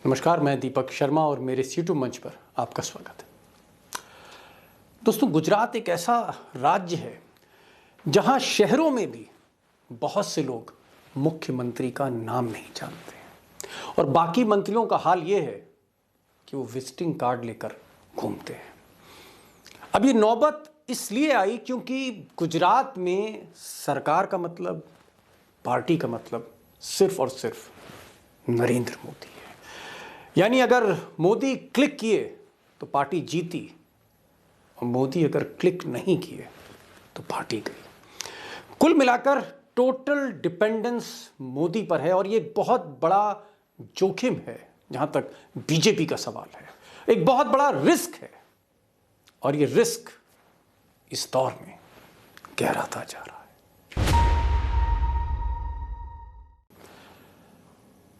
नमस्कार, मैं दीपक शर्मा और मेरे यूट्यूब मंच पर आपका स्वागत है। दोस्तों, गुजरात एक ऐसा राज्य है जहां शहरों में भी बहुत से लोग मुख्यमंत्री का नाम नहीं जानते हैं और बाकी मंत्रियों का हाल ये है कि वो विजिटिंग कार्ड लेकर घूमते हैं। अब ये नौबत इसलिए आई क्योंकि गुजरात में सरकार का मतलब, पार्टी का मतलब सिर्फ और सिर्फ नरेंद्र मोदी है। यानी अगर मोदी क्लिक किए तो पार्टी जीती और मोदी अगर क्लिक नहीं किए तो पार्टी गई। कुल मिलाकर टोटल डिपेंडेंस मोदी पर है और ये बहुत बड़ा जोखिम है जहां तक बीजेपी का सवाल है। एक बहुत बड़ा रिस्क है और ये रिस्क इस दौर में गहराता जा रहा है।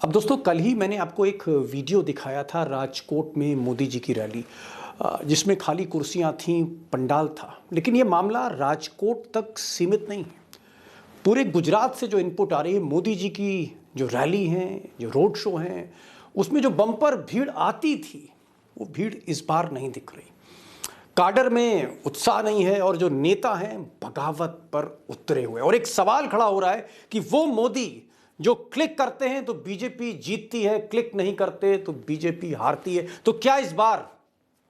अब दोस्तों, कल ही मैंने आपको एक वीडियो दिखाया था राजकोट में मोदी जी की रैली, जिसमें खाली कुर्सियां थीं, पंडाल था। लेकिन ये मामला राजकोट तक सीमित नहीं है। पूरे गुजरात से जो इनपुट आ रही है, मोदी जी की जो रैली हैं, जो रोड शो हैं, उसमें जो बम्पर भीड़ आती थी वो भीड़ इस बार नहीं दिख रही। काडर में उत्साह नहीं है और जो नेता हैं बगावत पर उतरे हुए। और एक सवाल खड़ा हो रहा है कि वो मोदी जो क्लिक करते हैं तो बीजेपी जीतती है, क्लिक नहीं करते तो बीजेपी हारती है। तो क्या इस बार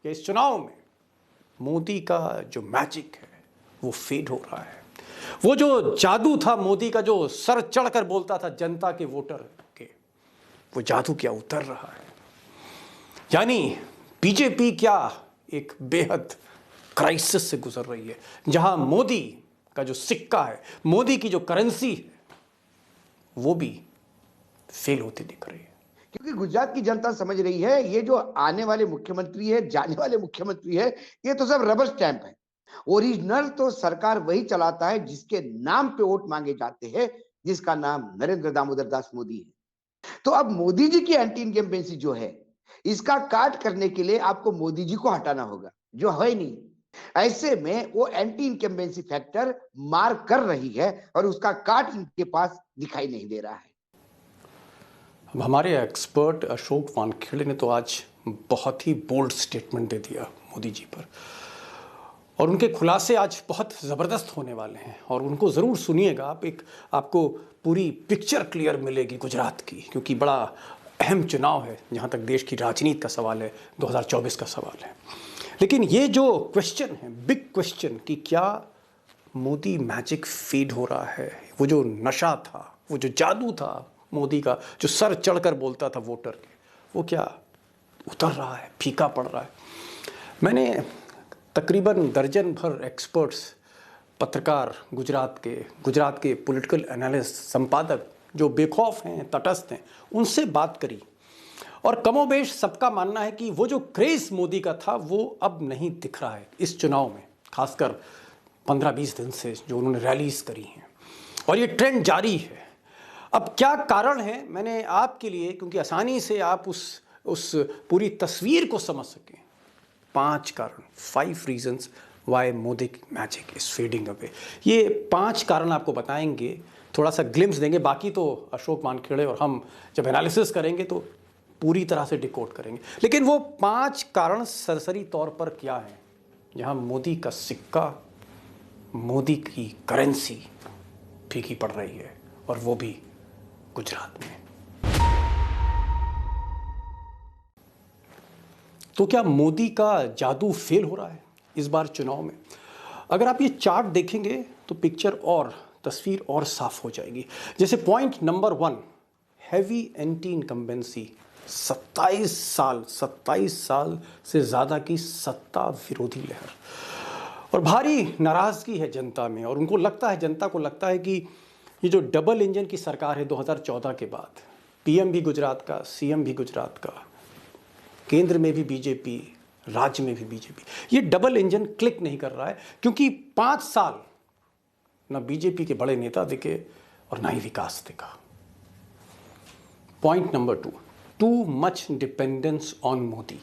या इस चुनाव में मोदी का जो मैजिक है वो फेड हो रहा है? वो जो जादू था मोदी का, जो सर चढ़कर बोलता था जनता के, वोटर के, वो जादू क्या उतर रहा है? यानी बीजेपी क्या एक बेहद क्राइसिस से गुजर रही है, जहां मोदी का जो सिक्का है, मोदी की जो करेंसी है, वो भी फेल होती दिख रही है। क्योंकि गुजरात की जनता समझ रही है ये जो आने वाले मुख्यमंत्री है, जाने वाले मुख्यमंत्री है, ये तो सब रबर स्टैंप है। ओरिजिनल तो सरकार वही चलाता है जिसके नाम पे वोट मांगे जाते हैं, जिसका नाम नरेंद्र दामोदर दास मोदी है। तो अब मोदी जी की एंटी इनकम्बेंसी जो है, इसका काट करने के लिए आपको मोदी जी को हटाना होगा, जो है नहीं। ऐसे में वो एंटी इनकम्बेंसी फैक्टर मार कर रही है और उसका काट इनके पास दिखाई नहीं दे रहा है। अब हमारे एक्सपर्ट अशोक वानखेड़े ने तो आज बहुत ही बोल्ड स्टेटमेंट दे दिया मोदी जी पर, और उनके खुलासे आज बहुत ज़बरदस्त होने वाले हैं और उनको ज़रूर सुनिएगा आप। आपको पूरी पिक्चर क्लियर मिलेगी गुजरात की, क्योंकि बड़ा अहम चुनाव है जहाँ तक देश की राजनीति का सवाल है, 2024 का सवाल है। लेकिन ये जो क्वेश्चन है, बिग क्वेश्चन, कि क्या मोदी मैजिक फीड हो रहा है, वो जो नशा था, वो जो जादू था मोदी का, जो सर चढ़कर बोलता था वोटर के, वो क्या उतर रहा है, फीका पड़ रहा है? मैंने तकरीबन दर्जन भर एक्सपर्ट्स, पत्रकार, गुजरात के पॉलिटिकल एनालिस्ट, संपादक जो बेखौफ हैं, तटस्थ हैं, उनसे बात करी और कमोबेश सबका मानना है कि वो जो क्रेज मोदी का था वो अब नहीं दिख रहा है इस चुनाव में, खासकर 15-20 दिन से जो उन्होंने रैलीज करी हैं, और ये ट्रेंड जारी है। अब क्या कारण है, मैंने आपके लिए, क्योंकि आसानी से आप उस पूरी तस्वीर को समझ सकें, 5 कारण, 5 reasons Y Modi magic is fading away. ये 5 कारण आपको बताएंगे, थोड़ा सा ग्लिम्स देंगे। बाकी तो अशोक वानखेड़े और हम जब एनालिसिस करेंगे तो पूरी तरह से डिकोड करेंगे। लेकिन वो 5 कारण सरसरी तौर पर क्या हैं जहां मोदी का सिक्का, मोदी की करेंसी फीकी पड़ रही है, और वो भी गुजरात में। तो क्या मोदी का जादू फेल हो रहा है इस बार चुनाव में? अगर आप ये चार्ट देखेंगे तो पिक्चर और तस्वीर और साफ हो जाएगी। जैसे point number 1, heavy anti incumbency, 27 साल से ज़्यादा की सत्ता विरोधी लहर, और भारी नाराज़गी है जनता में। और उनको लगता है, जनता को लगता है कि ये जो डबल इंजन की सरकार है 2014 के बाद, पीएम भी गुजरात का, सीएम भी गुजरात का, केंद्र में भी बीजेपी, राज्य में भी बीजेपी, ये डबल इंजन क्लिक नहीं कर रहा है क्योंकि 5 साल ना बीजेपी के बड़े नेता दिखे और ना ही विकास दिखा। Point number 2, too much dependence on Modi.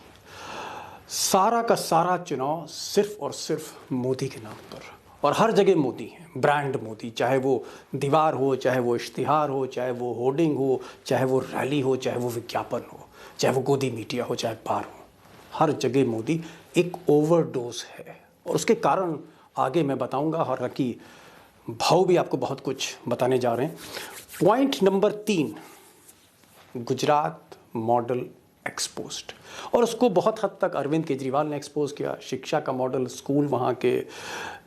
सारा का सारा चुनाव सिर्फ और सिर्फ मोदी के नाम पर, और हर जगह मोदी है, ब्रांड मोदी, चाहे वो दीवार हो, चाहे वो इश्तिहार हो, चाहे वो होर्डिंग हो, चाहे वो रैली हो, चाहे वो विज्ञापन हो, चाहे वो गोदी मीडिया हो चाहे अखबार हो, हर जगह मोदी एक ओवरडोज है। और उसके कारण आगे मैं बताऊंगा, हालांकि भाव भी आपको बहुत कुछ बताने जा रहे हैं। Point number 3, Gujarat model exposed, और उसको बहुत हद तक अरविंद केजरीवाल ने एक्सपोज किया। शिक्षा का मॉडल, स्कूल वहाँ के,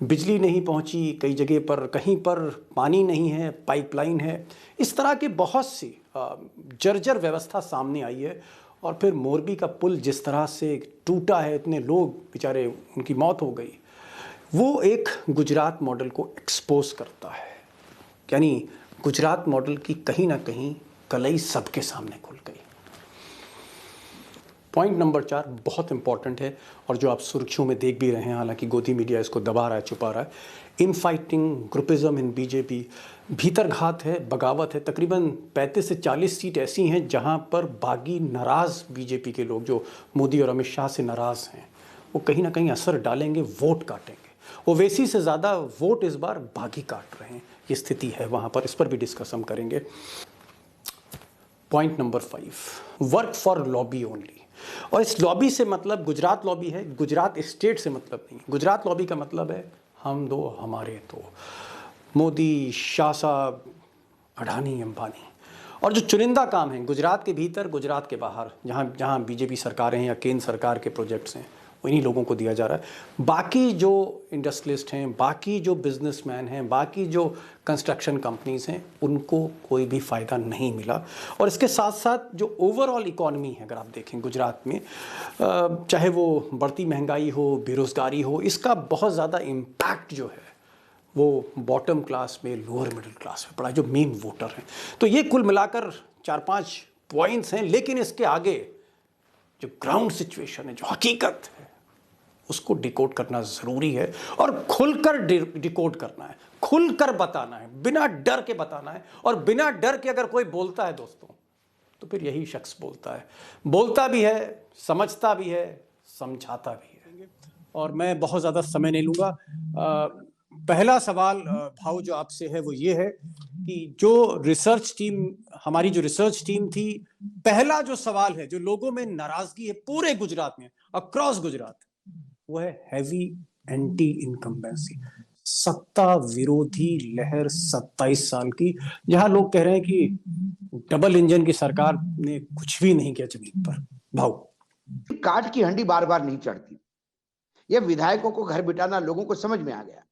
बिजली नहीं पहुँची कई जगह पर, कहीं पर पानी नहीं है, पाइपलाइन है, इस तरह के बहुत सी जर्जर व्यवस्था सामने आई है। और फिर मोरबी का पुल जिस तरह से टूटा है, इतने लोग बेचारे, उनकी मौत हो गई, वो एक गुजरात मॉडल को एक्सपोज करता है। यानी गुजरात मॉडल की कहीं ना कहीं कलई सबके सामने खुल गई। पॉइंट नंबर 4 बहुत इंपॉर्टेंट है, और जो आप सुर्खियों में देख भी रहे हैं, हालांकि गोदी मीडिया इसको दबा रहा है, छुपा रहा है। इनफाइटिंग, ग्रुपिज्म इन बीजेपी, भीतरघात है, बगावत है। तकरीबन 35 से 40 सीट ऐसी हैं जहां पर बागी नाराज़ बीजेपी के लोग, जो मोदी और अमित शाह से नाराज़ हैं, वो कहीं ना कहीं असर डालेंगे, वोट काटेंगे। ओवैसी से ज़्यादा वोट इस बार बागी काट रहे हैं, ये स्थिति है वहाँ पर। इस पर भी डिस्कस हम करेंगे। Point number 5, work for lobby only. और इस लॉबी से मतलब गुजरात लॉबी है, गुजरात स्टेट से मतलब नहीं। गुजरात लॉबी का मतलब है हम दो हमारे दो, मोदी, शाह साहब, अडानी, अंबानी। और जो चुनिंदा काम है गुजरात के भीतर, गुजरात के बाहर, जहाँ जहाँ बीजेपी सरकारें हैं या केंद्र सरकार के प्रोजेक्ट्स हैं, इन्हीं लोगों को दिया जा रहा है। बाकी जो इंडस्ट्रियलिस्ट हैं, बाकी जो बिजनेसमैन हैं, बाकी जो कंस्ट्रक्शन कंपनीज हैं, उनको कोई भी फ़ायदा नहीं मिला। और इसके साथ साथ जो ओवरऑल इकॉनमी है, अगर आप देखें गुजरात में, चाहे वो बढ़ती महंगाई हो, बेरोज़गारी हो, इसका बहुत ज़्यादा इम्पैक्ट जो है वो बॉटम क्लास में, लोअर मिडिल क्लास में पड़ा, जो मेन वोटर हैं। तो ये कुल मिलाकर 4-5 पॉइंट्स हैं, लेकिन इसके आगे जो ग्राउंड सिचुएशन है, जो हकीकत है, उसको डिकोड करना ज़रूरी है। और खुलकर डिकोड करना है, खुलकर बताना है, बिना डर के बताना है। और बिना डर के अगर कोई बोलता है दोस्तों, तो फिर यही शख्स बोलता है, बोलता भी है, समझता भी है, समझाता भी है। और मैं बहुत ज़्यादा समय नहीं लूँगा। पहला सवाल भाव जो आपसे है वो ये है कि जो रिसर्च टीम, हमारी जो रिसर्च टीम थी, पहला जो सवाल है, जो लोगों में नाराजगी है पूरे गुजरात में, अक्रॉस गुजरात, वो है हैवी एंटी इनकम्बेंसी, सत्ता विरोधी लहर 27 साल की, जहां लोग कह रहे हैं कि डबल इंजन की सरकार ने कुछ भी नहीं किया जमीन पर। भाव, काट की हंडी बार बार नहीं चढ़ती। ये विधायकों को घर बिठाना लोगों को समझ में आ गया।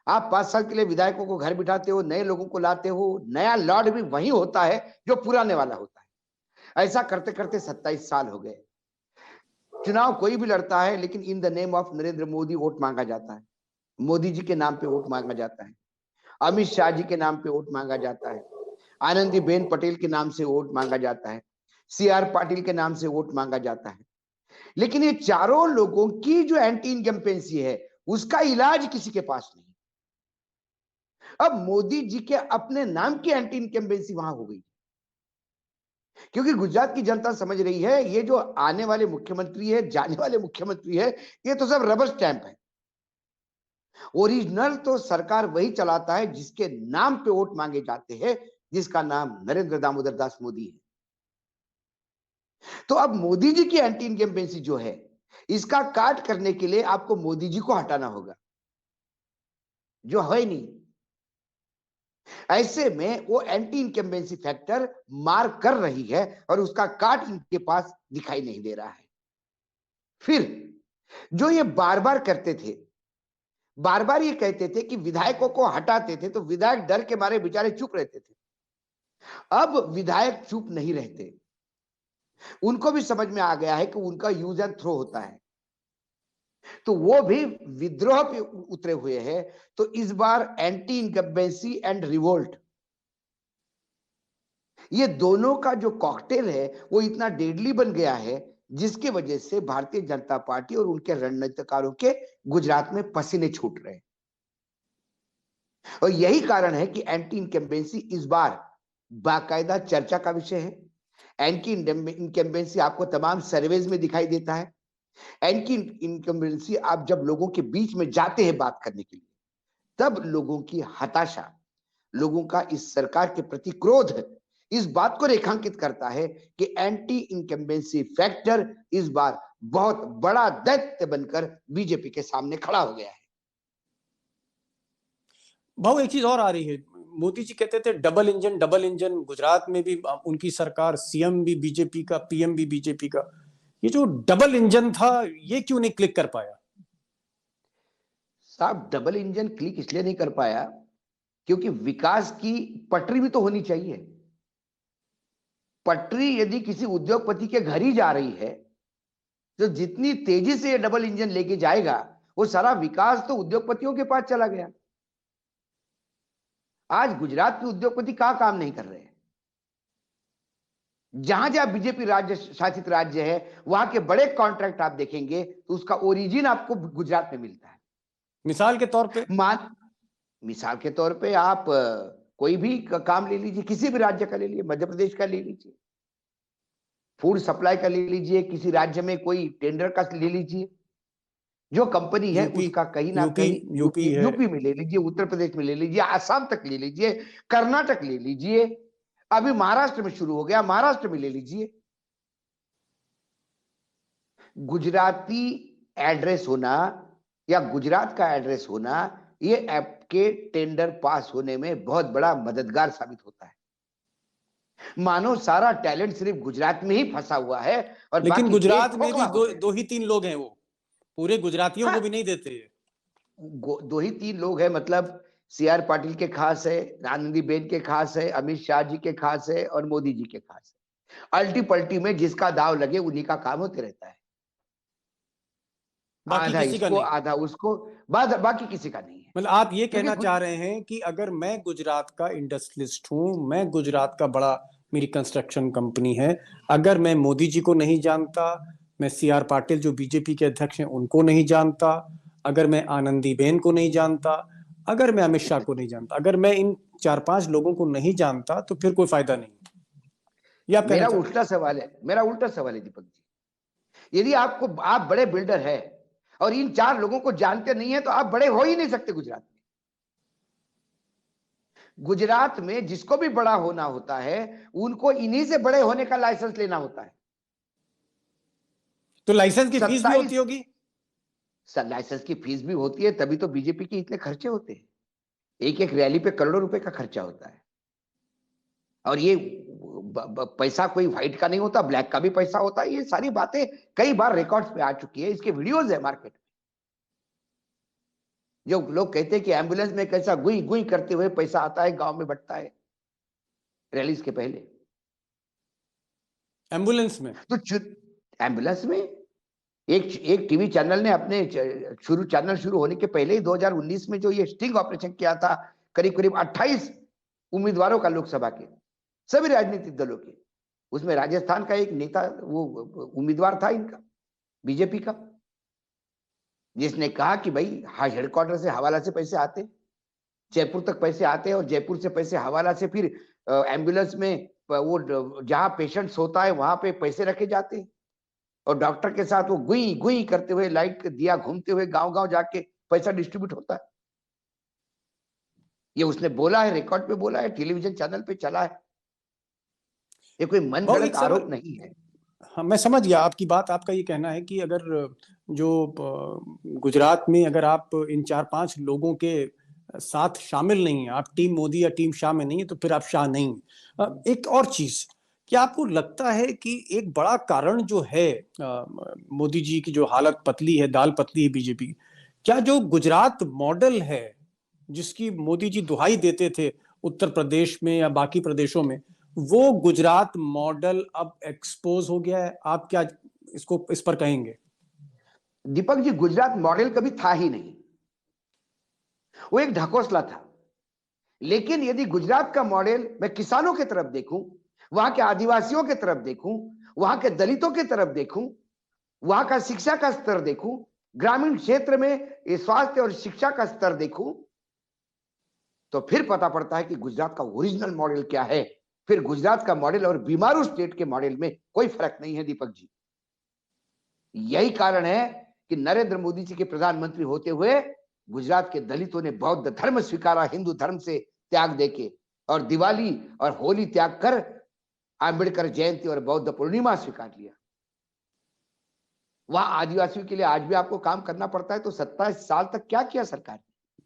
आप 5 साल के लिए विधायकों को घर बिठाते हो, नए लोगों को लाते हो, नया लॉर्ड भी वही होता है जो पुराने वाला होता है। ऐसा करते करते 27 साल हो गए। चुनाव कोई भी लड़ता है, लेकिन in the name of Narendra Modi vote मांगा जाता है, मोदी जी के नाम पे वोट मांगा जाता है, अमित शाह जी के नाम पे वोट मांगा जाता है, आनंदीबेन पटेल के नाम से वोट मांगा जाता है, सीआर पाटिल के नाम से वोट मांगा जाता है। लेकिन ये चारों लोगों की जो एंटी इनकम्पेंसी है, उसका इलाज किसी के पास नहीं। अब मोदी जी के अपने नाम की एंटी इनकम्बेंसी वहां हो गई, क्योंकि गुजरात की जनता समझ रही है ये जो आने वाले मुख्यमंत्री है, जाने वाले मुख्यमंत्री है, ये तो सब रबर स्टैंप है। ओरिजिनल तो सरकार वही चलाता है जिसके नाम पे वोट मांगे जाते हैं, जिसका नाम नरेंद्र दामोदर दास मोदी है। तो अब मोदी जी की एंटी इनकम्बेंसी जो है, इसका काट करने के लिए आपको मोदी जी को हटाना होगा, जो है नहीं। ऐसे में वो एंटी इनकम्बेंसी फैक्टर मार कर रही है और उसका काट इनके पास दिखाई नहीं दे रहा है। फिर जो ये बार बार करते थे, बार बार ये कहते थे कि विधायकों को हटाते थे, तो विधायक डर के मारे बेचारे चुप रहते थे। अब विधायक चुप नहीं रहते, उनको भी समझ में आ गया है कि उनका यूज एंड थ्रो होता है, तो वो भी विद्रोह पे उतरे हुए हैं। तो इस बार एंटी इनकम्बेंसी एंड रिवोल्ट, ये दोनों का जो कॉकटेल है वो इतना डेडली बन गया है, जिसकी वजह से भारतीय जनता पार्टी और उनके रणनीतिकारों के गुजरात में पसीने छूट रहे हैं। और यही कारण है कि एंटी इनकम्बेंसी इस बार बाकायदा चर्चा का विषय है। एंटी इनकम्बेंसी आपको तमाम सर्वेज में दिखाई देता है। एंटी इनकम्बेंसी आप जब लोगों के बीच में जाते हैं बात करने के लिए, तब लोगों की हताशा, लोगों का इस सरकार के प्रति क्रोध इस बात को रेखांकित करता है कि एंटी इनकम्बेंसी फैक्टर इस बार बहुत बड़ा दैत्य बनकर बीजेपी के सामने खड़ा हो गया है। भाऊ एक चीज और आ रही है, मोदी जी कहते थे डबल इंजन, गुजरात में भी उनकी सरकार, सीएम भी बीजेपी का, पीएम भी बीजेपी का, ये जो डबल इंजन था ये क्यों नहीं क्लिक कर पाया? साहब डबल इंजन क्लिक इसलिए नहीं कर पाया क्योंकि विकास की पटरी भी तो होनी चाहिए। पटरी यदि किसी उद्योगपति के घर ही जा रही है तो जितनी तेजी से ये डबल इंजन लेके जाएगा वो सारा विकास तो उद्योगपतियों के पास चला गया। आज गुजरात के उद्योगपति का काम नहीं कर रहे हैं। जहां जहां बीजेपी राज्य शासित राज्य है वहां के बड़े कॉन्ट्रैक्ट आप देखेंगे तो उसका ओरिजिन आपको गुजरात में मिलता है। मिसाल के तौर पे मिसाल के तौर पे आप कोई भी काम ले लीजिए, किसी भी राज्य का ले लीजिए, मध्य प्रदेश का ले लीजिए, फूड सप्लाई का ले लीजिए, किसी राज्य में कोई टेंडर का ले लीजिए, जो कंपनी है उसका कहीं ना कहीं यूपी में ले लीजिए, उत्तर प्रदेश में ले लीजिए, आसाम तक ले लीजिए, कर्नाटक ले लीजिए, अभी महाराष्ट्र में शुरू हो गया, महाराष्ट्र में ले लीजिए। गुजराती एड्रेस होना या गुजरात का एड्रेस होना ये ऐप के टेंडर पास होने में बहुत बड़ा मददगार साबित होता है। मानो सारा टैलेंट सिर्फ गुजरात में ही फंसा हुआ है। और लेकिन गुजरात में भी दो ही तीन लोग हैं, वो पूरे गुजरातियों को भी नहीं देते। दो ही तीन लोग हैं मतलब सीआर पाटिल के खास है, आनंदीबेन के खास है, अमित शाह जी के खास है और मोदी जी के खास है। अल्टी पल्टी में जिसका दाव लगे उन्हीं का काम होते रहता है। आधा इसको आधा उसको, बाकी किसी का नहीं है। मतलब आप ये कहना चाह रहे हैं कि अगर मैं गुजरात का इंडस्ट्रियलिस्ट हूं, मैं गुजरात का बड़ा, मेरी कंस्ट्रक्शन कंपनी है, अगर मैं मोदी जी को नहीं जानता, मैं सीआर पाटिल जो बीजेपी के अध्यक्ष हैं उनको नहीं जानता, अगर मैं आनंदीबेन को नहीं जानता, अगर मैं अमित शाह को नहीं जानता, अगर मैं इन 4-5 लोगों को नहीं जानता तो फिर कोई फायदा नहीं। ये आप मेरा उल्टा सवाल है दीपक जी। यदि आप बड़े बिल्डर है और इन 4 लोगों को जानते नहीं है तो आप बड़े हो ही नहीं सकते गुजरात में। गुजरात में जिसको भी बड़ा होना होता है उनको इन्हीं से बड़े होने का लाइसेंस लेना होता है। तो लाइसेंस की फीस भी होती होगी? सर लाइसेंस की फीस भी होती है, तभी तो बीजेपी के इतने खर्चे होते हैं। एक एक रैली पे करोड़ों रुपए का खर्चा होता है। और ये पैसा कोई व्हाइट का नहीं होता, ब्लैक का भी पैसा होता है। ये सारी बातें कई बार रिकॉर्ड्स पे आ चुकी है, इसके वीडियोस है मार्केट में। जो लोग कहते हैं कि एम्बुलेंस में कैसा गुई गुई करते हुए पैसा आता है, गांव में बंटता है रैलीज के पहले। एम्बुलेंस में एक टीवी चैनल ने अपने चैनल शुरू होने के पहले ही 2019 में जो ये स्टिंग ऑपरेशन किया था, करीब करीब 28 उम्मीदवारों का लोकसभा के, सभी राजनीतिक दलों के, उसमें राजस्थान का एक नेता वो उम्मीदवार था इनका, बीजेपी का, जिसने कहा कि भाई हेडक्वार्टर से हवाला से पैसे आते, जयपुर तक पैसे आते हैं और जयपुर से पैसे हवाला से फिर एम्बुलेंस में वो जहां पेशेंट्स होता है वहां पे पैसे रखे जाते हैं और डॉक्टर के साथ वो गुई गुई करते हुए, लाइट दिया घूमते हुए गांव गांव जाके पैसा डिस्ट्रीब्यूट होता है। ये उसने बोला है, रिकॉर्ड पे बोला है, टेलीविजन चैनल पे चला है। ये कोई मनगढ़ंत आरोप नहीं है। हाँ, मैं समझ गया आपकी बात। आपका ये कहना है कि अगर जो गुजरात में अगर आप इन 4-5 लोगों के साथ शामिल नहीं है, आप टीम मोदी या टीम शाह में नहीं है, तो फिर आप शाह नहीं। एक और चीज, क्या आपको लगता है कि एक बड़ा कारण जो है मोदी जी की जो हालत पतली है, दाल पतली है बीजेपी, क्या जो गुजरात मॉडल है जिसकी मोदी जी दुहाई देते थे उत्तर प्रदेश में या बाकी प्रदेशों में, वो गुजरात मॉडल अब एक्सपोज हो गया है? आप क्या इस पर कहेंगे? दीपक जी, गुजरात मॉडल कभी था ही नहीं, वो एक ढकोसला था। लेकिन यदि गुजरात का मॉडल मैं किसानों की तरफ देखूं, वहां के आदिवासियों की तरफ देखूं, वहां के दलितों की तरफ देखूं, वहां का शिक्षा का स्तर देखूं, ग्रामीण क्षेत्र में स्वास्थ्य और शिक्षा का स्तर देखूं, तो फिर पता पड़ता है कि गुजरात का ओरिजिनल मॉडल क्या है। फिर गुजरात का मॉडल और बीमारू स्टेट के मॉडल में कोई फर्क नहीं है दीपक जी। यही कारण है कि नरेंद्र मोदी जी के प्रधानमंत्री होते हुए गुजरात के दलितों ने बौद्ध धर्म स्वीकारा, हिंदू धर्म से त्याग देके, और दिवाली और होली त्याग कर आंबेडकर जयंती और बौद्ध पूर्णिमा स्वीकार लिया। वहां आदिवासियों के लिए आज भी आपको काम करना पड़ता है, तो 27 साल तक क्या किया सरकार ने?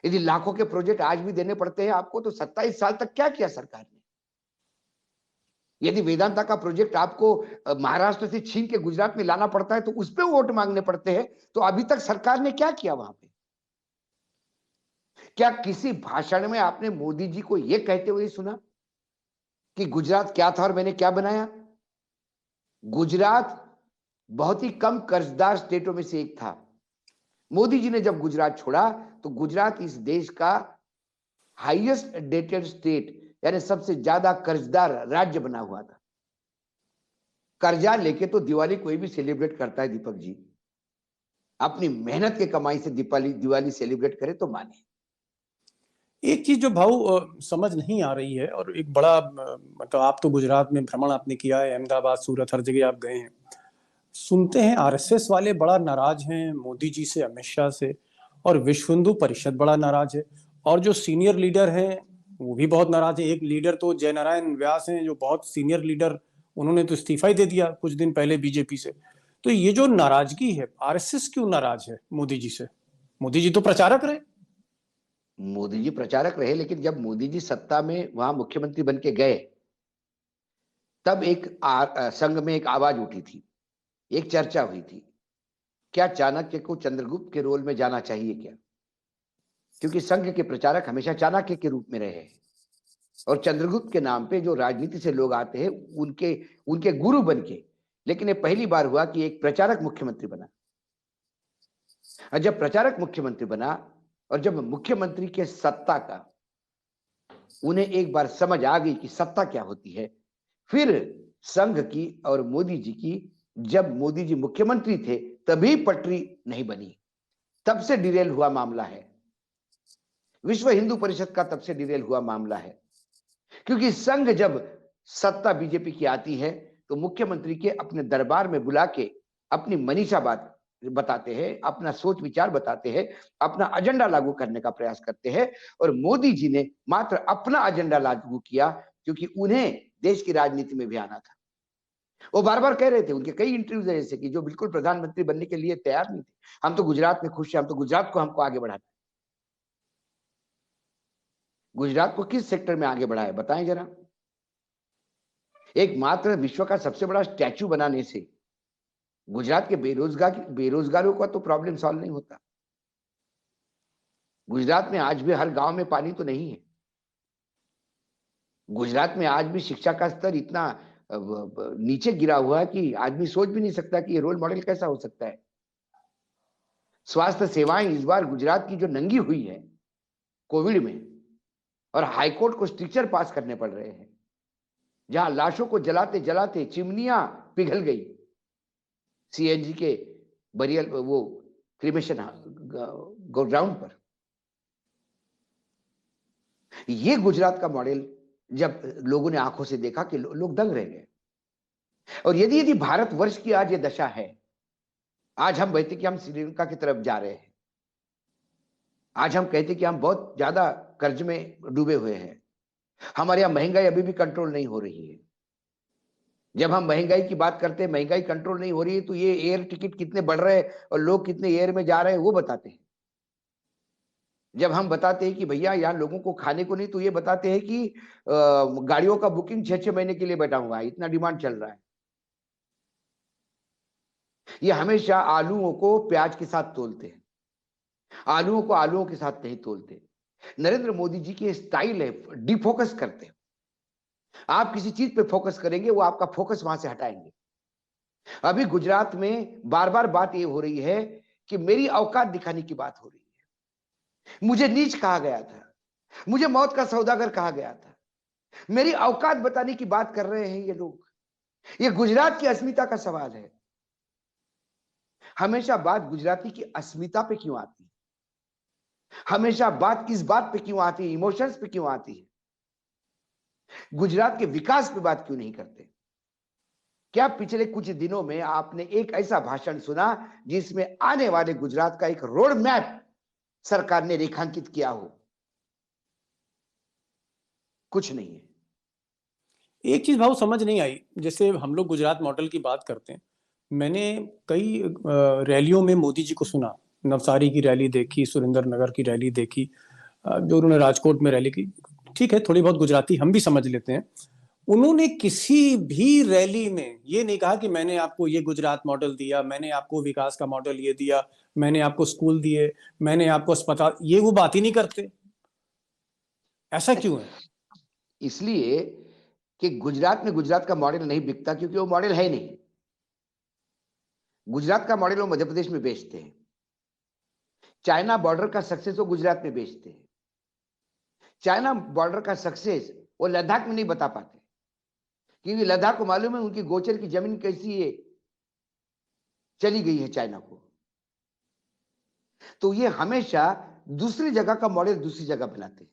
यदि लाखों के प्रोजेक्ट आज भी देने पड़ते हैं आपको, तो 27 साल तक क्या किया सरकार ने? यदि वेदांता का प्रोजेक्ट आपको महाराष्ट्र से छीन के गुजरात में लाना पड़ता है, तो उस पे वोट मांगने पड़ते हैं, तो अभी तक सरकार ने क्या किया वहां पे? क्या किसी भाषण में आपने मोदी जी को यह कहते हुए सुना कि गुजरात क्या था और मैंने क्या बनाया? गुजरात बहुत ही कम कर्जदार स्टेटों में से एक था। मोदी जी ने जब गुजरात छोड़ा, तो गुजरात इस देश का हाईएस्ट डेटेड स्टेट, यानी सबसे ज्यादा कर्जदार राज्य बना हुआ था। कर्जा लेके तो दिवाली कोई भी सेलिब्रेट करता है दीपक जी। अपनी मेहनत के कमाई से दिवाली सेलिब्रेट करे तो माने। एक चीज जो भाऊ समझ नहीं आ रही है, और एक बड़ा मतलब आप तो गुजरात में भ्रमण आपने किया है, अहमदाबाद, सूरत, हर जगह आप गए हैं। सुनते हैं आरएसएस वाले बड़ा नाराज हैं मोदी जी से, अमित शाह से, और विश्व हिंदू परिषद बड़ा नाराज है, और जो सीनियर लीडर हैं वो भी बहुत नाराज है। एक लीडर तो जयनारायण व्यास हैं, जो बहुत सीनियर लीडर, उन्होंने तो इस्तीफा ही दे दिया कुछ दिन पहले बीजेपी से। तो ये जो नाराजगी है, आरएसएस क्यों नाराज है मोदी जी से? मोदी जी तो प्रचारक रहे। मोदी जी प्रचारक रहे, लेकिन जब मोदी जी सत्ता में वहां मुख्यमंत्री बन के गए, तब एक संघ में एक आवाज उठी थी, एक चर्चा हुई थी, क्या चाणक्य को चंद्रगुप्त के रोल में जाना चाहिए क्या? क्योंकि संघ के प्रचारक हमेशा चाणक्य के रूप में रहे हैं, और चंद्रगुप्त के नाम पे जो राजनीति से लोग आते हैं उनके उनके गुरु बन के। लेकिन ये पहली बार हुआ कि एक प्रचारक मुख्यमंत्री बना। और जब प्रचारक मुख्यमंत्री बना, और जब मुख्यमंत्री के सत्ता का उन्हें एक बार समझ आ गई कि सत्ता क्या होती है, फिर संघ की और मोदी जी की, जब मोदी जी मुख्यमंत्री थे तभी पटरी नहीं बनी, तब से डिरेल हुआ मामला है। विश्व हिंदू परिषद का तब से डिरेल हुआ मामला है, क्योंकि संघ जब सत्ता बीजेपी की आती है, तो मुख्यमंत्री के अपने दरबार में बुला के अपनी मनीषा बात बताते हैं, अपना सोच विचार बताते हैं, अपना एजेंडा लागू करने का प्रयास करते हैं। और मोदी जी ने मात्र अपना एजेंडा लागू किया, क्योंकि उन्हें देश की राजनीति में भी आना था। वो बार बार कह रहे थे, उनके कई इंटरव्यूज ऐसे कि जो बिल्कुल प्रधानमंत्री बनने के लिए तैयार नहीं थे, हम तो गुजरात में खुश हैं, हम तो गुजरात को हमको आगे बढ़ाना है। गुजरात को किस सेक्टर में आगे बढ़ाए बताएं जरा? एक मात्र विश्व का सबसे बड़ा स्टैच्यू बनाने से गुजरात के बेरोजगारों का तो प्रॉब्लम सॉल्व नहीं होता। गुजरात में आज भी हर गांव में पानी तो नहीं है। गुजरात में आज भी शिक्षा का स्तर इतना नीचे गिरा हुआ है कि आदमी सोच भी नहीं सकता कि ये रोल मॉडल कैसा हो सकता है। स्वास्थ्य सेवाएं इस बार गुजरात की जो नंगी हुई है कोविड में, और हाईकोर्ट को स्ट्रिक्चर पास करने पड़ रहे हैं, जहां लाशों को जलाते जलाते चिमनियां पिघल गई सीएनजी के बरियल वो क्रिमेशन ग्राउंड पर। ये गुजरात का मॉडल जब लोगों ने आंखों से देखा कि लोग दंग रह गए। और यदि यदि भारतवर्ष की आज ये दशा है, आज हम कहते कि हम श्रीलंका की तरफ जा रहे हैं, आज हम कहते कि हम बहुत ज्यादा कर्ज में डूबे हुए हैं, हमारे यहां महंगाई अभी भी कंट्रोल नहीं हो रही है। जब हम महंगाई की बात करते हैं, महंगाई कंट्रोल नहीं हो रही है, तो ये एयर टिकट कितने बढ़ रहे हैं और लोग कितने एयर में जा रहे हैं वो बताते हैं। जब हम बताते हैं कि भैया यहाँ लोगों को खाने को नहीं, तो ये बताते हैं कि गाड़ियों का बुकिंग 6-6 महीने के लिए बैठा हुआ है, इतना डिमांड चल रहा है। ये हमेशा आलूओं को प्याज के साथ तोलते हैं, आलूओं को आलूओं के साथ नहीं तोलते। नरेंद्र मोदी जी की स्टाइल है डिफोकस करते हैं। आप किसी चीज पे फोकस करेंगे, वो आपका फोकस वहां से हटाएंगे। अभी गुजरात में बार बार बात ये हो रही है कि मेरी औकात दिखाने की बात हो रही है। मुझे नीच कहा गया था, मुझे मौत का सौदागर कहा गया था, मेरी औकात बताने की बात कर रहे हैं ये लोग। ये गुजरात की अस्मिता का सवाल है। हमेशा बात गुजराती की अस्मिता पे क्यों आती है? हमेशा बात इस बात पे क्यों आती है, इमोशंस पे क्यों आती है? गुजरात के विकास पे बात क्यों नहीं करते? क्या पिछले कुछ दिनों में आपने एक ऐसा भाषण सुना जिसमें आने वाले गुजरात का एक रोड मैप सरकार ने रेखांकित किया हो? कुछ नहीं है। एक चीज भाव समझ नहीं आई, जैसे हम लोग गुजरात मॉडल की बात करते हैं, मैंने कई रैलियों में मोदी जी को सुना। नवसारी की रैली देखी, सुरेंद्र नगर की रैली देखी, जो उन्होंने राजकोट में रैली की। ठीक है, थोड़ी बहुत गुजराती हम भी समझ लेते हैं। उन्होंने किसी भी रैली में ये नहीं कहा कि मैंने आपको ये गुजरात मॉडल दिया, मैंने आपको विकास का मॉडल ये दिया, मैंने आपको स्कूल दिए, मैंने आपको अस्पताल, ये वो बात ही नहीं करते। ऐसा क्यों है? इसलिए कि गुजरात में गुजरात का मॉडल नहीं बिकता, क्योंकि वो मॉडल है नहीं। गुजरात का मॉडल वो मध्य प्रदेश में बेचते हैं। चाइना बॉर्डर का सक्सेस वो गुजरात में बेचते हैं। चाइना बॉर्डर का सक्सेस वो लद्दाख में नहीं बता पाते, क्योंकि लद्दाख को मालूम है उनकी गोचर की जमीन कैसी है, चली गई है चाइना को। तो ये हमेशा दूसरी जगह का मॉडल दूसरी जगह बनाते हैं।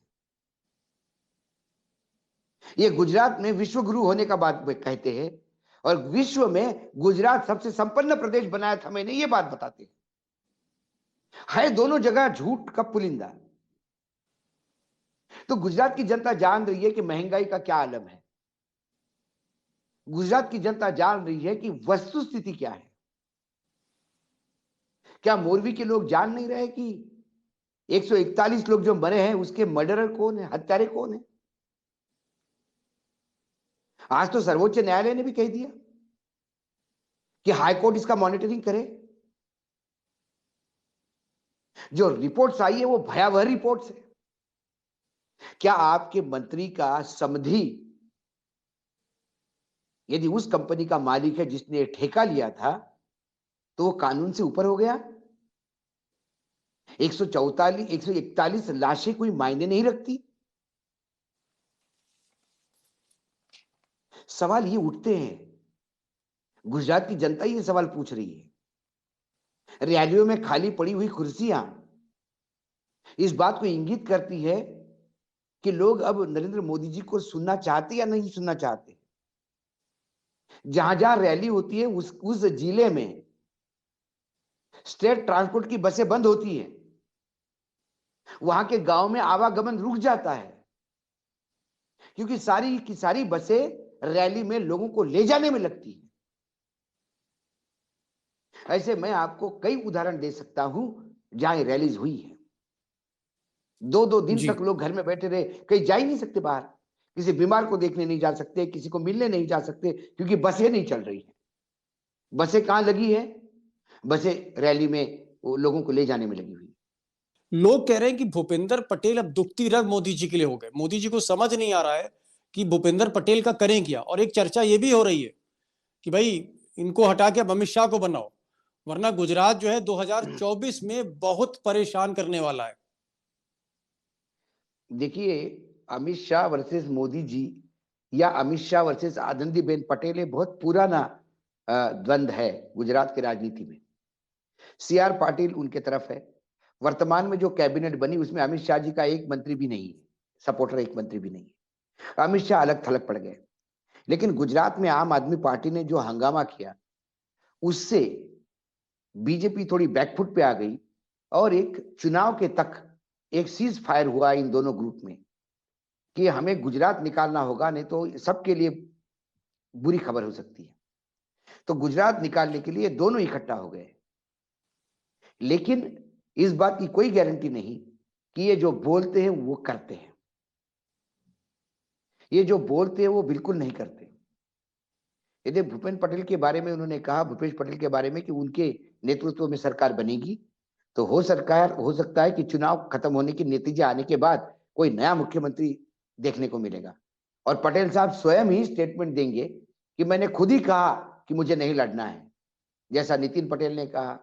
ये गुजरात में विश्व गुरु होने का बात कहते हैं, और विश्व में गुजरात सबसे संपन्न प्रदेश बनाया था मैंने, ये बात बताते हैं। है दोनों जगह झूठ का पुलिंदा। तो गुजरात की जनता जान रही है कि महंगाई का क्या आलम है। गुजरात की जनता जान रही है कि वस्तु स्थिति क्या है। क्या मोरबी के लोग जान नहीं रहे कि 141 लोग जो मरे हैं उसके मर्डरर कौन है, हत्यारे कौन है? आज तो सर्वोच्च न्यायालय ने भी कह दिया कि हाईकोर्ट इसका मॉनिटरिंग करे। जो रिपोर्ट्स आई है वो भयावह रिपोर्ट्स है। क्या आपके मंत्री का समधी यदि उस कंपनी का मालिक है जिसने ठेका लिया था, तो वो कानून से ऊपर हो गया? 144 141 लाशें कोई मायने नहीं रखती। सवाल ये उठते हैं, गुजरात की जनता ये सवाल पूछ रही है। रैलियों में खाली पड़ी हुई कुर्सियां इस बात को इंगित करती है कि लोग अब नरेंद्र मोदी जी को सुनना चाहते या नहीं सुनना चाहते। जहां जहां रैली होती है उस जिले में स्टेट ट्रांसपोर्ट की बसें बंद होती है, वहां के गांव में आवागमन रुक जाता है, क्योंकि सारी की सारी बसें रैली में लोगों को ले जाने में लगती है। ऐसे मैं आपको कई उदाहरण दे सकता हूं जहां रैलीज हुई है। 2-2 दिन जी। तक लोग घर में बैठे रहे, कहीं जा ही नहीं सकते बाहर। किसी बीमार को देखने नहीं जा सकते, किसी को मिलने नहीं जा सकते, क्योंकि बसें नहीं चल रही है। बसें कहां लगी है? बसें रैली में वो लोगों को ले जाने में लगी हुई। लोग कह रहे हैं कि भूपेंद्र पटेल अब दुखती रग मोदी जी के लिए हो गए। मोदी जी को समझ नहीं आ रहा है कि भूपेंद्र पटेल का करें क्या। और एक चर्चा ये भी हो रही है कि भाई इनको हटा के अब अमित शाह को बनाओ, वरना गुजरात जो है 2024 में बहुत परेशान करने वाला है। देखिए, अमित शाह वर्सेस मोदी जी या अमित शाह वर्सेस आनंदीबेन पटेल, ये बहुत पुराना द्वंद है गुजरात की राजनीति में। सी आर पाटिल उनके तरफ है। वर्तमान में जो कैबिनेट बनी उसमें अमित शाह जी का एक मंत्री भी नहीं है, सपोर्टर एक मंत्री भी नहीं है। अमित शाह अलग थलग पड़ गए। लेकिन गुजरात में आम आदमी पार्टी ने जो हंगामा किया, उससे बीजेपी थोड़ी बैकफुट पे आ गई, और एक चुनाव के तक एक सीज फायर हुआ इन दोनों ग्रुप में कि हमें गुजरात निकालना होगा, नहीं तो सबके लिए बुरी खबर हो सकती है। तो गुजरात निकालने के लिए दोनों इकट्ठा हो गए। लेकिन इस बात की कोई गारंटी नहीं कि ये जो बोलते हैं वो करते हैं। ये जो बोलते हैं वो बिल्कुल नहीं करते। यदि भूपेंद्र पटेल के बारे में उन्होंने कहा, भूपेश पटेल के बारे में, कि उनके नेतृत्व में सरकार बनेगी, तो हो सकता है कि चुनाव खत्म होने के नतीजे आने के बाद कोई नया मुख्यमंत्री देखने को मिलेगा, और पटेल साहब स्वयं ही स्टेटमेंट देंगे कि मैंने खुद ही कहा कि मुझे नहीं लड़ना है, जैसा नितिन पटेल ने कहा,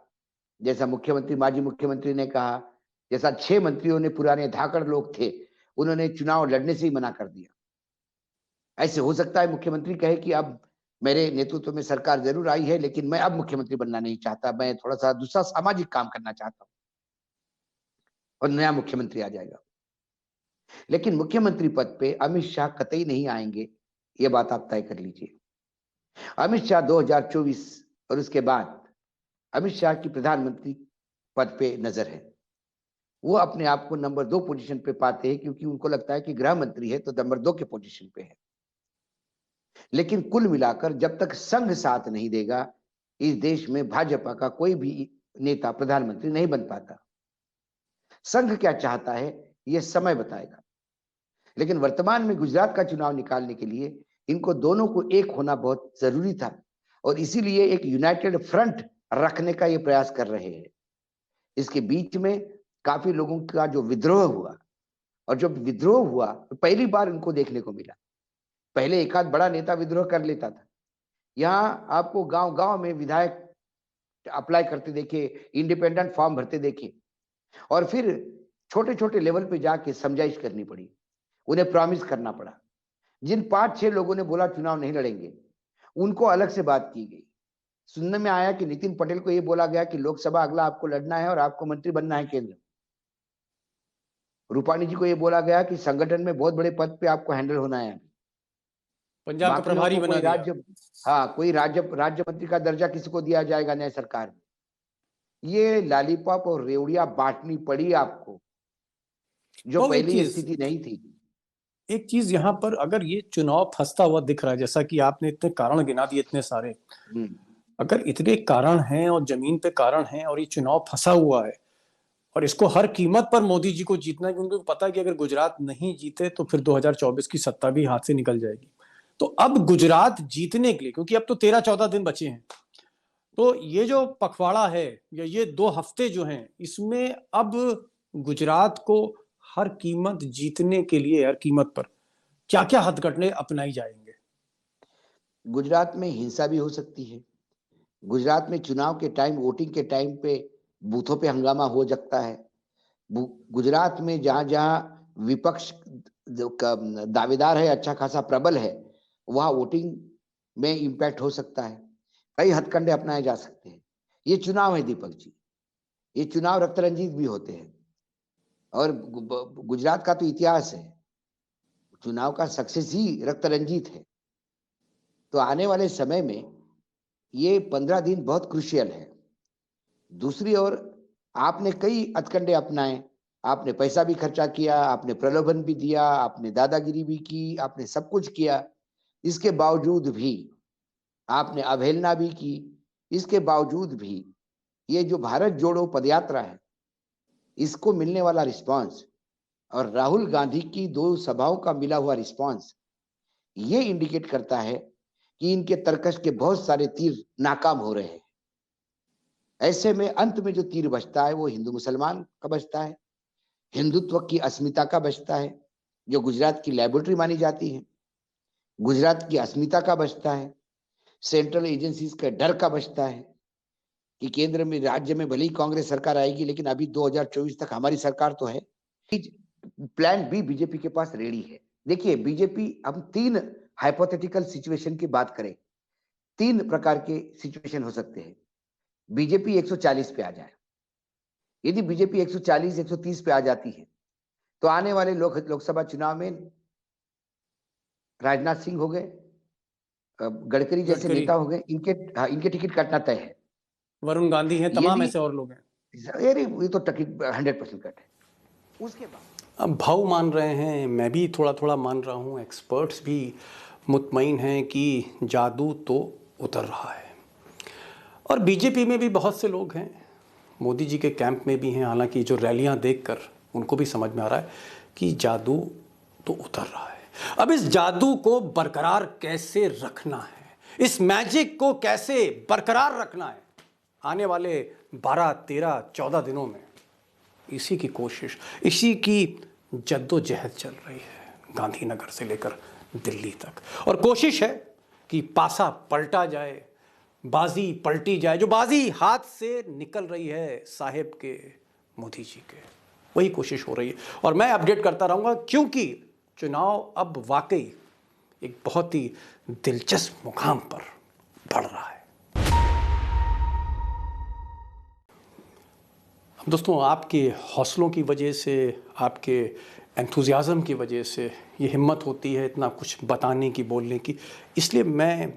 जैसा मुख्यमंत्री माजी मुख्यमंत्री ने कहा, जैसा 6 मंत्रियों ने, पुराने धाकड़ लोग थे, उन्होंने चुनाव लड़ने से ही मना कर दिया। ऐसे हो सकता है मुख्यमंत्री कहे कि अब मेरे नेतृत्व में सरकार जरूर आई है, लेकिन मैं अब मुख्यमंत्री बनना नहीं चाहता, मैं थोड़ा सा दूसरा सामाजिक काम करना चाहता हूं, और नया मुख्यमंत्री आ जाएगा। लेकिन मुख्यमंत्री पद पे अमित शाह कतई नहीं आएंगे, ये बात आप तय कर लीजिए। अमित शाह 2024 और उसके बाद अमित शाह की प्रधानमंत्री पद पे नजर है। वो अपने आप को नंबर 2 पोजीशन पे पाते हैं, क्योंकि उनको लगता है कि गृह मंत्री है तो नंबर 2 के पोजीशन पे है। लेकिन कुल मिलाकर जब तक संघ साथ नहीं देगा, इस देश में भाजपा का कोई भी नेता प्रधानमंत्री नहीं बन पाता। संघ क्या चाहता है, यह समय बताएगा। लेकिन वर्तमान में गुजरात का चुनाव निकालने के लिए इनको दोनों को एक होना बहुत जरूरी था और इसीलिए एक यूनाइटेड फ्रंट रखने का ये प्रयास कर रहे हैं। इसके बीच में काफी लोगों का जो विद्रोह हुआ, और जब विद्रोह हुआ तो पहली बार इनको देखने को मिला। पहले एक आध बड़ा नेता विद्रोह कर लेता था। यहाँ आपको गांव गांव में विधायक अप्लाई करते देखे, इंडिपेंडेंट फॉर्म भरते देखे, और फिर छोटे छोटे लेवल पे जाके समझाइश करनी पड़ी, उन्हें प्रॉमिस करना पड़ा। जिन 5-6 लोगों ने बोला चुनाव नहीं लड़ेंगे, उनको अलग से बात की गई। सुनने में आया कि नितिन पटेल को यह बोला गया कि लोकसभा अगला आपको लड़ना है और आपको मंत्री बनना है केंद्र। रूपाणी जी को यह बोला गया कि संगठन में बहुत बड़े पद पे आपको हैंडल होना है। पंजाब का बाकी लोगों प्रभारी को बना कोई दिया। कोई राज्य मंत्री का दर्जा किसी को दिया जाएगा नई सरकार में। ये लॉलीपॉप और रेवड़िया बांटनी पड़ी आपको, जो तो पहले ये स्थिति नहीं थी। एक चीज यहाँ पर, अगर ये चुनाव फंसता हुआ दिख रहा है, जैसा कि आपने इतने कारण गिना दिए इतने सारे, अगर इतने कारण हैं और जमीन पे कारण हैं और ये चुनाव फंसा हुआ है और इसको हर कीमत पर मोदी जी को जीतना है, क्योंकि पता है कि अगर गुजरात नहीं जीते तो फिर 2024 की सत्ता भी हाथ से निकल जाएगी। तो अब गुजरात जीतने के लिए, क्योंकि अब तो 13-14 दिन बचे हैं, तो ये जो पखवाड़ा है या ये 2 हफ्ते जो हैं, इसमें अब गुजरात को हर कीमत जीतने के लिए, हर कीमत पर क्या क्या हथकंडे अपनाई जाएंगे? गुजरात में हिंसा भी हो सकती है। गुजरात में चुनाव के टाइम, वोटिंग के टाइम पे बूथों पे हंगामा हो सकता है। गुजरात में जहां जहां विपक्ष का दावेदार है, अच्छा खासा प्रबल है, वहां वोटिंग में इंपैक्ट हो सकता है। कई हथकंडे अपनाए जा सकते हैं। ये चुनाव है दीपक जी, ये चुनाव रक्त रंजित भी होते हैं और गुजरात का तो इतिहास है, चुनाव का सक्सेस ही रक्त रंजित है। तो आने वाले समय में ये 15 दिन बहुत क्रुशियल है। दूसरी ओर आपने कई हथकंडे अपनाए, आपने पैसा भी खर्चा किया, आपने प्रलोभन भी दिया, आपने दादागिरी भी की, आपने सब कुछ किया। इसके बावजूद भी आपने अवहेलना भी की। इसके बावजूद भी ये जो भारत जोड़ो पदयात्रा है, इसको मिलने वाला रिस्पांस और राहुल गांधी की 2 सभाओं का मिला हुआ रिस्पांस, ये इंडिकेट करता है कि इनके तर्कश के बहुत सारे तीर नाकाम हो रहे हैं। ऐसे में अंत में जो तीर बचता है वो हिंदू मुसलमान का बचता है, हिंदुत्व की अस्मिता का बचता है, जो गुजरात की लैबोरेटरी मानी जाती है, गुजरात की अस्मिता का बचता है, सेंट्रल एजेंसीज का डर का बचता है कि केंद्र में, राज्य में भले ही कांग्रेस सरकार आएगी, लेकिन अभी 2024 तक हमारी सरकार तो है। प्लान बी बीजेपी के पास रेडी है। देखिए बीजेपी, हम 3 हाइपोथेटिकल सिचुएशन की बात करें, 3 प्रकार के सिचुएशन हो सकते हैं। बीजेपी 140 पे आ जाए, यदि बीजेपी 140 130 पे आ जाती है तो आने वाले लोकसभा चुनाव में राजनाथ सिंह हो गए, गडकरी जैसे नेता हो गए, इनके टिकट कटना तय है। वरुण गांधी हैं, तमाम ऐसे और लोग हैं। ये तो टिकट 100% कट है। उसके बाद अब भाव मान रहे हैं, मैं भी थोड़ा थोड़ा मान रहा हूँ, एक्सपर्ट्स भी मुतमईन हैं कि जादू तो उतर रहा है। और बीजेपी में भी बहुत से लोग हैं, मोदी जी के कैंप में भी हैं, हालांकि जो रैलियां देखकर उनको भी समझ में आ रहा है कि जादू तो उतर रहा है। अब इस जादू को बरकरार कैसे रखना है, इस मैजिक को कैसे बरकरार रखना है, आने वाले 12, 13, 14 दिनों में इसी की कोशिश, इसी की जद्दोजहद चल रही है, गांधीनगर से लेकर दिल्ली तक। और कोशिश है कि पासा पलटा जाए, बाजी पलटी जाए, जो बाजी हाथ से निकल रही है साहेब के, मोदी जी के, वही कोशिश हो रही है। और मैं अपडेट करता रहूंगा, क्योंकि चुनाव अब वाकई एक बहुत ही दिलचस्प मुकाम पर बढ़ रहा है। दोस्तों, आपके हौसलों की वजह से, आपके एंथुजियाज़म की वजह से ये हिम्मत होती है इतना कुछ बताने की, बोलने की। इसलिए मैं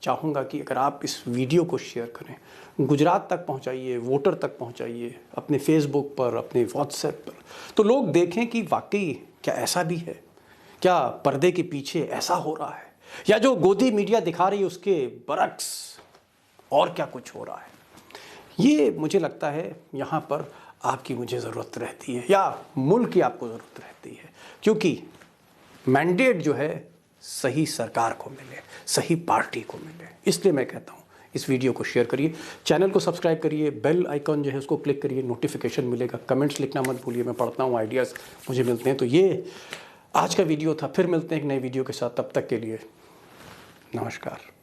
चाहूँगा कि अगर आप इस वीडियो को शेयर करें, गुजरात तक पहुँचाइए, वोटर तक पहुँचाइए, अपने फेसबुक पर, अपने व्हाट्सएप पर, तो लोग देखें कि वाकई क्या ऐसा भी है, क्या पर्दे के पीछे ऐसा हो रहा है। या जो गोदी मीडिया दिखा रही है उसके बरक्स और क्या कुछ हो रहा है। ये मुझे लगता है यहाँ पर आपकी मुझे ज़रूरत रहती है, या मुल्क की आपको ज़रूरत रहती है, क्योंकि मैंडेट जो है सही सरकार को मिले, सही पार्टी को मिले। इसलिए मैं कहता हूँ इस वीडियो को शेयर करिए, चैनल को सब्सक्राइब करिए, बेल आइकॉन जो है उसको क्लिक करिए, नोटिफिकेशन मिलेगा। कमेंट्स लिखना मत भूलिए, मैं पढ़ता हूँ, आइडियाज़ मुझे मिलते हैं। तो ये आज का वीडियो था, फिर मिलते हैं एक नए वीडियो के साथ। तब तक के लिए नमस्कार।